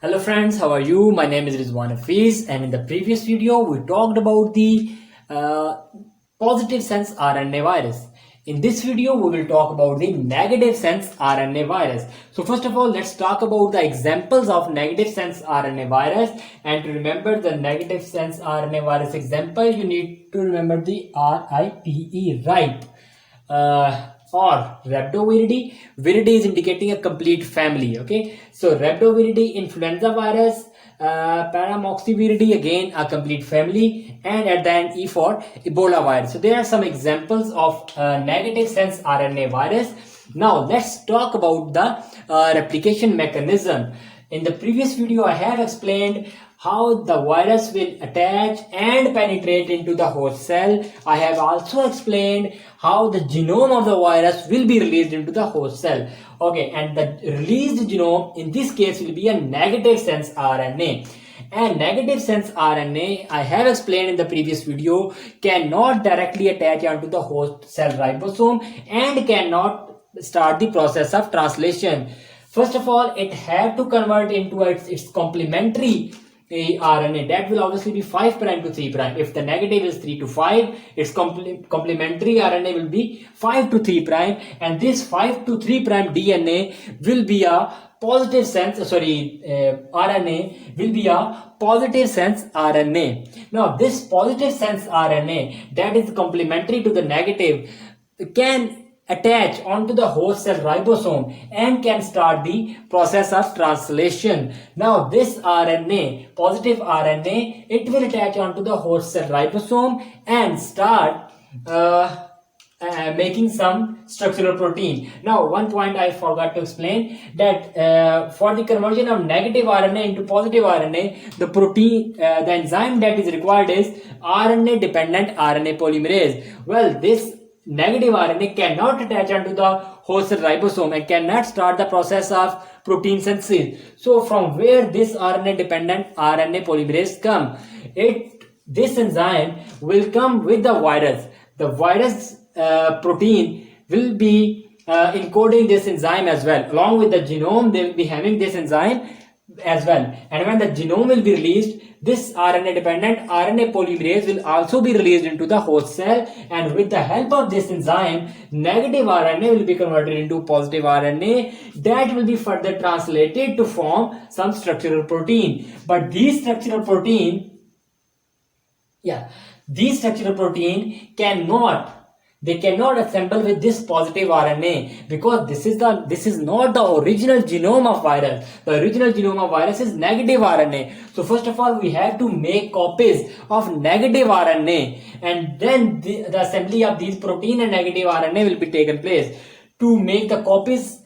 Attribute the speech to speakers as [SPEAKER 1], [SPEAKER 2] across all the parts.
[SPEAKER 1] Hello friends, how are you? My name is Rizwan Hafiz, and in the previous video we talked about the positive sense RNA virus. In this video we will talk about the negative sense RNA virus. So first of all, let's talk about the examples of negative sense RNA virus. And to remember the negative sense RNA virus example, you need to remember the RIPE, RIPE. Or rhabdoviridae. Viridae is indicating a complete family. Okay, so rhabdoviridae, influenza virus, paramoxiviridae, again a complete family, and at the end E for Ebola virus. So there are some examples of negative sense RNA virus. Now let's talk about the replication mechanism. In the previous video I have explained how the virus will attach and penetrate into the host cell. I have also explained how the genome of the virus will be released into the host cell. Okay, and the released genome in this case will be a negative sense RNA. And negative sense RNA, I have explained in the previous video, cannot directly attach onto the host cell ribosome and cannot start the process of translation. First of all, it had to convert into its complementary RNA. That will obviously be 5' to 3'. If the negative is 3 to 5, its complementary RNA will be 5 to 3', and this 5 to 3' DNA will be a positive sense, RNA will be a positive sense RNA. Now, this positive sense RNA that is complementary to the negative can attach onto the host cell ribosome and can start the process of translation. Now this RNA, positive RNA, it will attach onto the host cell ribosome and start making some structural protein. Now one point I forgot to explain, that for the conversion of negative RNA into positive RNA, the protein, the enzyme that is required is RNA dependent RNA polymerase. Well, this negative RNA cannot attach onto the host cell ribosome and cannot start the process of protein synthesis. So from where this RNA dependent RNA polymerase come? This enzyme will come with the virus. The virus protein will be encoding this enzyme as well. Along with the genome, they will be having this enzyme as well. And when the genome will be released, this RNA dependent RNA polymerase will also be released into the host cell, and with the help of this enzyme, negative RNA will be converted into positive RNA that will be further translated to form some structural protein. But these structural protein cannot assemble with this positive RNA, because this is not the original genome of virus. The original genome of virus is negative RNA. So first of all, we have to make copies of negative RNA, and then the assembly of these protein and negative RNA will be taken place. To make the copies,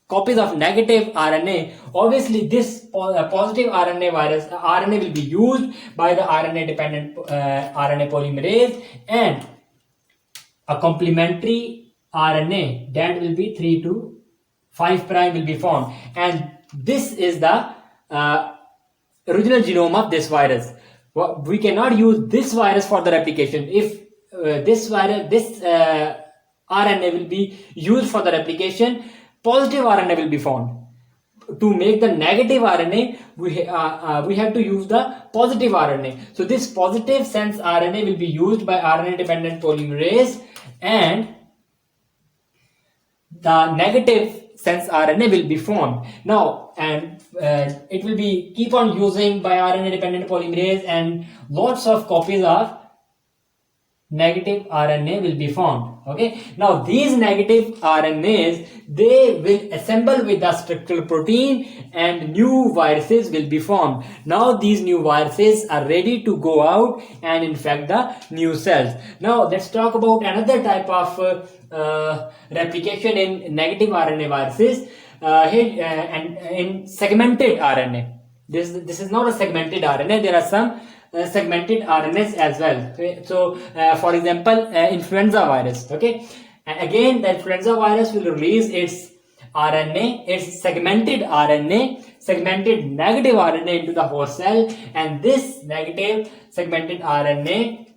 [SPEAKER 1] copies of negative RNA, obviously this positive RNA will be used by the RNA dependent RNA polymerase, and a complementary RNA that will be 3 to 5' will be formed, and this is the original genome of this virus. We cannot use this virus for the replication. If this RNA will be used for the replication, positive RNA will be formed. To make the negative RNA, we have to use the positive RNA. So this positive sense RNA will be used by RNA dependent polymerase, and the negative sense RNA will be formed. Now, and it will be keep on using by RNA dependent polymerase, and lots of copies of negative RNA will be formed. Okay, now these negative RNAs, they will assemble with the structural protein, and new viruses will be formed. Now these new viruses are ready to go out and infect the new cells. Now let's talk about another type of replication in negative RNA viruses, and in segmented RNA. This is not a segmented RNA. There are some segmented RNAs as well. Okay? So for example, influenza virus. Okay, and again the influenza virus will release its RNA, its segmented negative RNA into the host cell, and this negative segmented RNA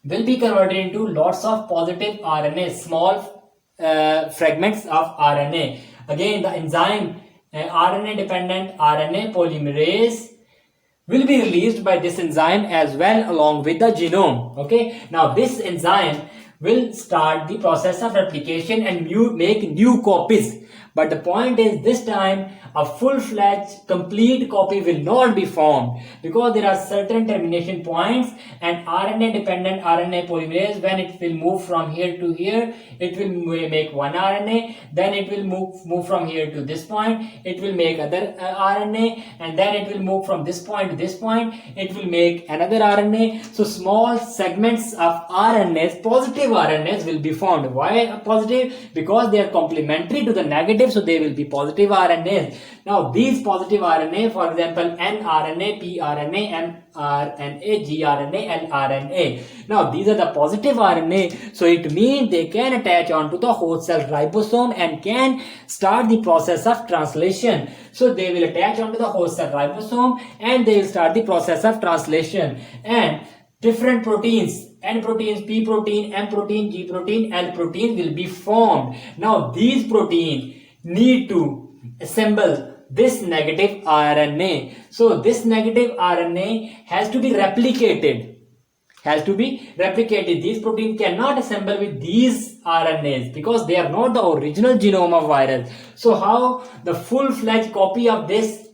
[SPEAKER 1] will be converted into lots of positive RNA, small fragments of RNA. Again, the enzyme RNA dependent RNA polymerase will be released by this enzyme as well along with the genome. Okay, now this enzyme will start the process of replication and make new copies. But the point is, this time a full-fledged complete copy will not be formed, because there are certain termination points, and RNA dependent RNA polymerase, when it will move from here to here, it will make one RNA, then it will move from here to this point, it will make other RNA, and then it will move from this point to this point, it will make another RNA. So small segments of RNAs, positive RNAs, will be formed. Why positive? Because they are complementary to the negative, so they will be positive RNAs. Now these positive RNA, for example, nRNA, pRNA, mRNA, gRNA, lRNA. Now these are the positive RNA, so it means they can attach onto the host cell ribosome and can start the process of translation. So they will attach onto the host cell ribosome and they will start the process of translation. And different proteins, N proteins, P protein, M protein, G protein, L protein will be formed. Now these proteins need to assemble this negative RNA. So this negative RNA has to be replicated. These proteins cannot assemble with these RNAs because they are not the original genome of virus. So how the full-fledged copy of this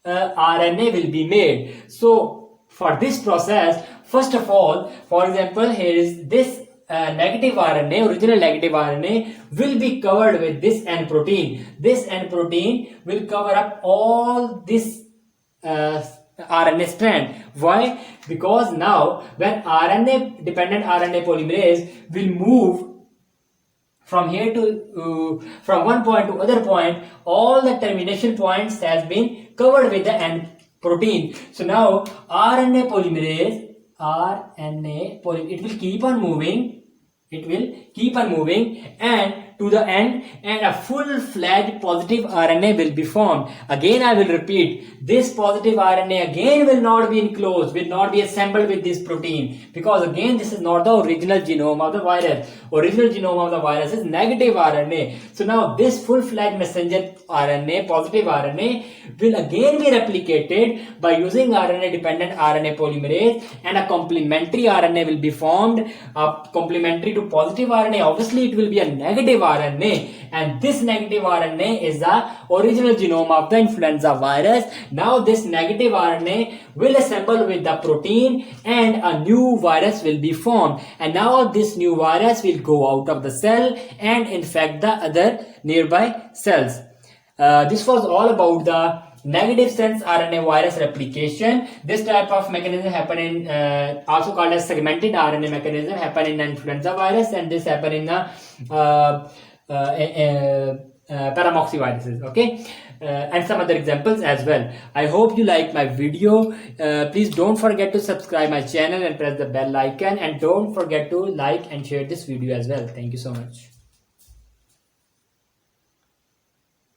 [SPEAKER 1] RNA will be made? So for this process, first of all, for example, here is this negative RNA, original negative RNA will be covered with this N protein. This N protein will cover up all this RNA strand. Why? Because now when RNA dependent RNA polymerase will move from here to from one point to other point, all the termination points has been covered with the N protein. So now RNA polymerase, it will keep on moving. And to the end, and a full-fledged positive RNA will be formed. Again, I will repeat, this positive RNA again will not be enclosed, will not be assembled with this protein, because again this is not the original genome of the virus. Original genome of the virus is negative RNA. So now this full-fledged messenger RNA, positive RNA, will again be replicated by using RNA-dependent RNA polymerase, and a complementary RNA will be formed, complementary to positive RNA. Obviously, it will be a negative RNA, and this negative RNA is the original genome of the influenza virus. Now this negative RNA will assemble with the protein and a new virus will be formed, and now this new virus will go out of the cell and infect the other nearby cells. This was all about the negative sense RNA virus replication. This type of mechanism happen in also called as segmented RNA mechanism, happen in influenza virus, and this happen in the paramoxyviruses. Okay, and some other examples as well. I hope you like my video. Please don't forget to subscribe my channel and press the bell icon, and don't forget to like and share this video as well. Thank you so much.